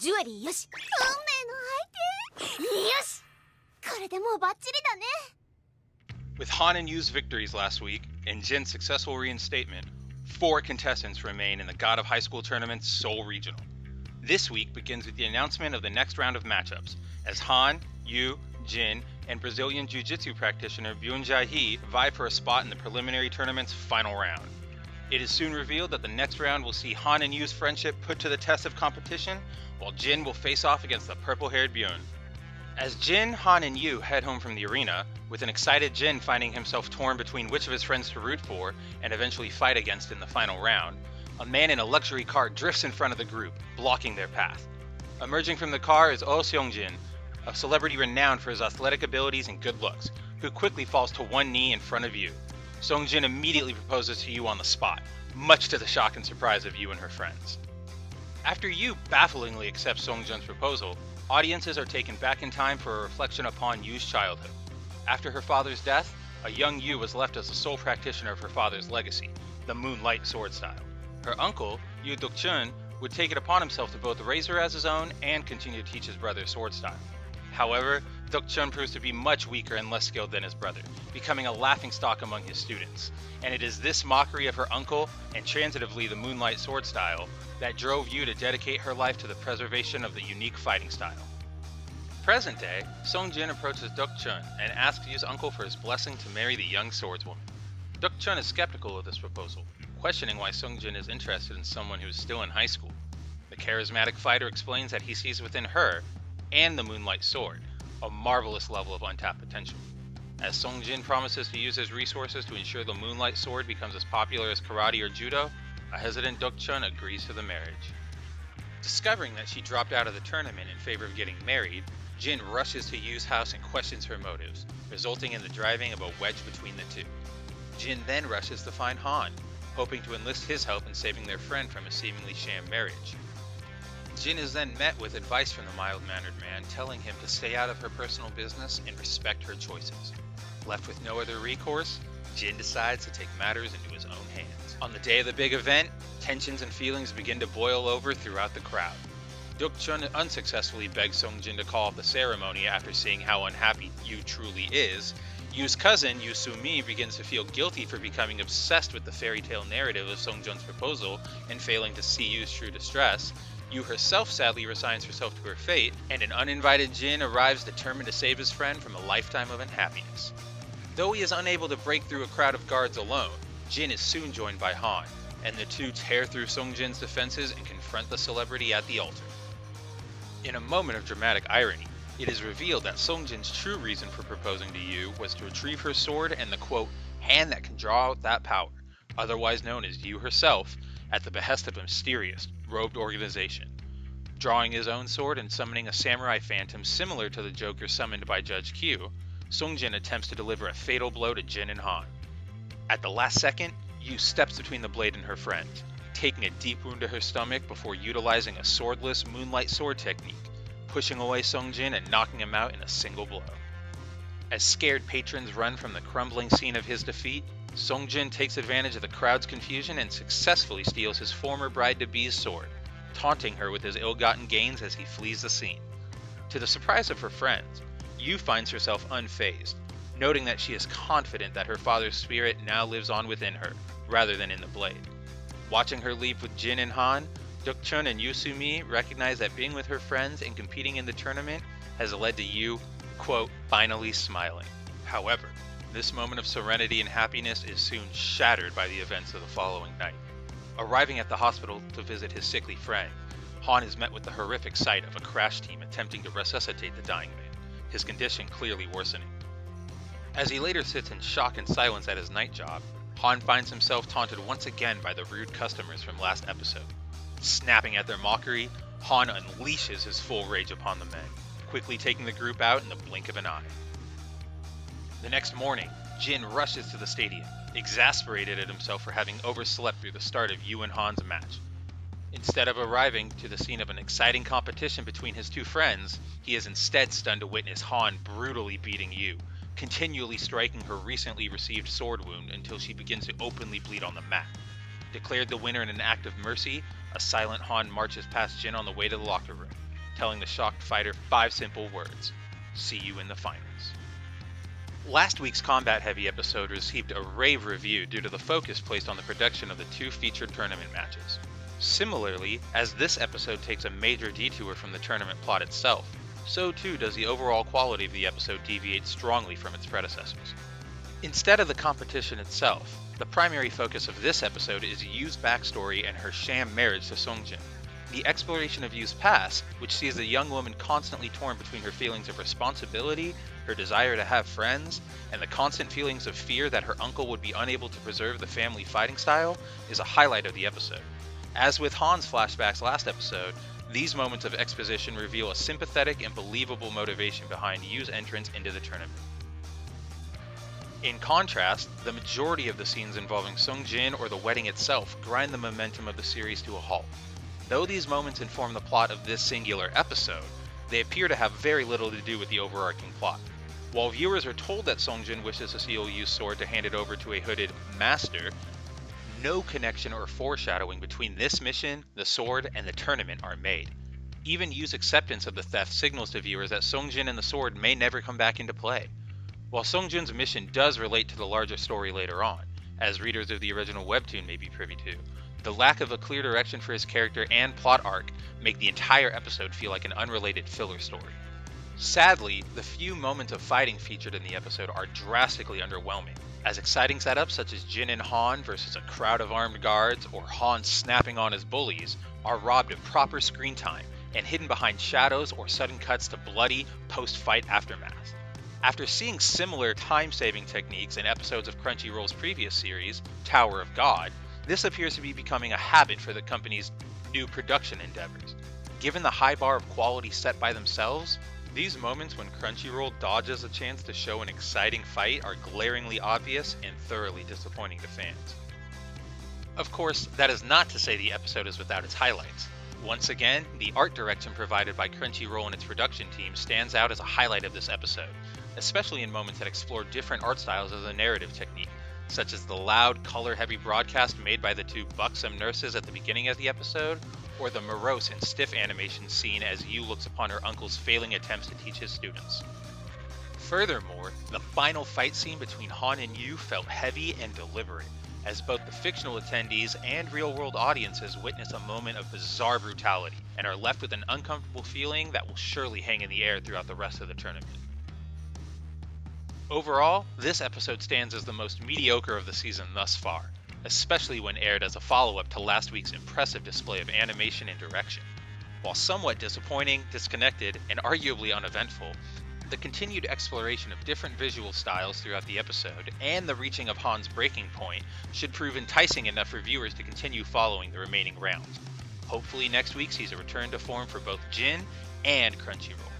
ジュエリーよし、運命の相手よし、これでもうバッチリだね。 With Han and Yu's victories last week and Jin's successful reinstatement, 4 contestants remain in the God of High School Tournament's Seoul Regional. This week begins with the announcement of the next round of matchups, as Han, Yu, Jin, and Brazilian Jiu-Jitsu practitioner Byun Jae-hee vie for a spot in the preliminary tournament's final round. It is soon revealed that the next round will see Han and Yu's friendship put to the test of competition, while Jin will face off against the purple-haired Byun. As Jin, Han, and Yu head home from the arena, with an excited Jin finding himself torn between which of his friends to root for and eventually fight against in the final round, a man in a luxury car drifts in front of the group, blocking their path. Emerging from the car is Oh Seong-jin, a celebrity renowned for his athletic abilities and good looks, who quickly falls to one knee in front of Yu. Seong-jin immediately proposes to Yu on the spot, much to the shock and surprise of Yu and her friends. After Yu bafflingly accepts Seong-jin's proposal, audiences are taken back in time for a reflection upon Yu's childhood. After her father's death, a young Yu was left as the sole practitioner of her father's legacy, the Moonlight sword style. Her uncle, Yu Duk-chun, would take it upon himself to both raise her as his own and continue to teach his brother sword style. However, Duk-chun proves to be much weaker and less skilled than his brother, becoming a laughingstock among his students. And it is this mockery of her uncle, and transitively the Moonlight sword style, that drove Yu to dedicate her life to the preservation of the unique fighting style. Present day, Seong-jin approaches Duk-chun and asks Yu's uncle for his blessing to marry the young swordswoman. Duk-chun is skeptical of this proposal, questioning why Seong-jin is interested in someone who is still in high school. The charismatic fighter explains that he sees within her, and the Moonlight sword, a marvelous level of untapped potential. As Seong-jin promises to use his resources to ensure the Moonlight sword becomes as popular as karate or judo, a hesitant Duk-chun agrees to the marriage. Discovering that she dropped out of the tournament in favor of getting married, Jin rushes to Yu's house and questions her motives, resulting in the driving of a wedge between the two. Jin then rushes to find Han, hoping to enlist his help in saving their friend from a seemingly sham marriage. Jin is then met with advice from the mild-mannered man, telling him to stay out of her personal business and respect her choices. Left with no other recourse, Jin decides to take matters into his own hands. On the day of the big event, tensions and feelings begin to boil over throughout the crowd. Duk-chun unsuccessfully begs Seong-jin to call off the ceremony after seeing how unhappy Yu truly is. Yu's cousin, Yu Soo-mi, begins to feel guilty for becoming obsessed with the fairy tale narrative of Seong-jun's proposal and failing to see Yu's true distress. Yu herself sadly resigns herself to her fate, and an uninvited Jin arrives determined to save his friend from a lifetime of unhappiness. Though he is unable to break through a crowd of guards alone, Jin is soon joined by Han, and the two tear through Seong-jin's defenses and confront the celebrity at the altar. In a moment of dramatic irony, it is revealed that Seong-jin's true reason for proposing to Yu was to retrieve her sword and the quote, hand that can draw out that power, otherwise known as Yu herself, at the behest of a mysterious, robed organization. Drawing his own sword and summoning a samurai phantom similar to the Joker summoned by Judge Q, Seong-jin attempts to deliver a fatal blow to Jin and Han. At the last second, Yu steps between the blade and her friend, taking a deep wound to her stomach before utilizing a swordless Moonlight sword technique, pushing away Seong-jin and knocking him out in a single blow. As scared patrons run from the crumbling scene of his defeat, Seong-jin takes advantage of the crowd's confusion and successfully steals his former bride-to-be's sword, taunting her with his ill-gotten gains as he flees the scene. To the surprise of her friends, Yu finds herself unfazed, noting that she is confident that her father's spirit now lives on within her, rather than in the blade. Watching her leave with Jin and Han, Duk-chun and Yu Soo-mi recognize that being with her friends and competing in the tournament has led to Yu, quote, finally smiling. However, this moment of serenity and happiness is soon shattered by the events of the following night. Arriving at the hospital to visit his sickly friend, Han is met with the horrific sight of a crash team attempting to resuscitate the dying man, his condition clearly worsening. As he later sits in shock and silence at his night job, Han finds himself taunted once again by the rude customers from last episode. Snapping at their mockery, Han unleashes his full rage upon the men, quickly taking the group out in the blink of an eye. The next morning, Jin rushes to the stadium, exasperated at himself for having overslept through the start of Yu and Han's match. Instead of arriving to the scene of an exciting competition between his two friends, he is instead stunned to witness Han brutally beating Yu, continually striking her recently received sword wound until she begins to openly bleed on the mat. Declared the winner in an act of mercy, a silent Han marches past Jin on the way to the locker room, telling the shocked fighter 5 simple words: "See you in the finals." Last week's combat-heavy episode received a rave review due to the focus placed on the production of the 2 featured tournament matches. Similarly, as this episode takes a major detour from the tournament plot itself, so too does the overall quality of the episode deviate strongly from its predecessors. Instead of the competition itself, the primary focus of this episode is Yu's backstory and her sham marriage to Songjin. The exploration of Yu's past, which sees the young woman constantly torn between her feelings of responsibility, her desire to have friends, and the constant feelings of fear that her uncle would be unable to preserve the family fighting style, is a highlight of the episode. As with Han's flashbacks last episode, these moments of exposition reveal a sympathetic and believable motivation behind Yu's entrance into the tournament. In contrast, the majority of the scenes involving Songjin or the wedding itself grind the momentum of the series to a halt. Though these moments inform the plot of this singular episode, they appear to have very little to do with the overarching plot. While viewers are told that Songjin wishes to steal Yu's sword to hand it over to a hooded master, no connection or foreshadowing between this mission, the sword, and the tournament are made. Even Yu's acceptance of the theft signals to viewers that Songjin and the sword may never come back into play. While Songjin's mission does relate to the larger story later on, as readers of the original webtoon may be privy to, the lack of a clear direction for his character and plot arc make the entire episode feel like an unrelated filler story. Sadly, the few moments of fighting featured in the episode are drastically underwhelming, as exciting setups such as Jin and Han versus a crowd of armed guards or Han snapping on his bullies are robbed of proper screen time and hidden behind shadows or sudden cuts to bloody post-fight aftermath. After seeing similar time-saving techniques in episodes of Crunchyroll's previous series, Tower of God, this appears to be becoming a habit for the company's new production endeavors. Given the high bar of quality set by themselves, these moments when Crunchyroll dodges a chance to show an exciting fight are glaringly obvious and thoroughly disappointing to fans. Of course, that is not to say the episode is without its highlights. Once again, the art direction provided by Crunchyroll and its production team stands out as a highlight of this episode, especially in moments that explore different art styles as a narrative technique, such as the loud, color-heavy broadcast made by the 2 buxom nurses at the beginning of the episode, or the morose and stiff animation scene as Yu looks upon her uncle's failing attempts to teach his students. Furthermore, the final fight scene between Han and Yu felt heavy and deliberate, as both the fictional attendees and real-world audiences witness a moment of bizarre brutality, and are left with an uncomfortable feeling that will surely hang in the air throughout the rest of the tournament. Overall, this episode stands as the most mediocre of the season thus far, especially when aired as a follow-up to last week's impressive display of animation and direction. While somewhat disappointing, disconnected, and arguably uneventful, the continued exploration of different visual styles throughout the episode, and the reaching of Han's breaking point, should prove enticing enough for viewers to continue following the remaining rounds. Hopefully next week sees a return to form for both Jin and Crunchyroll.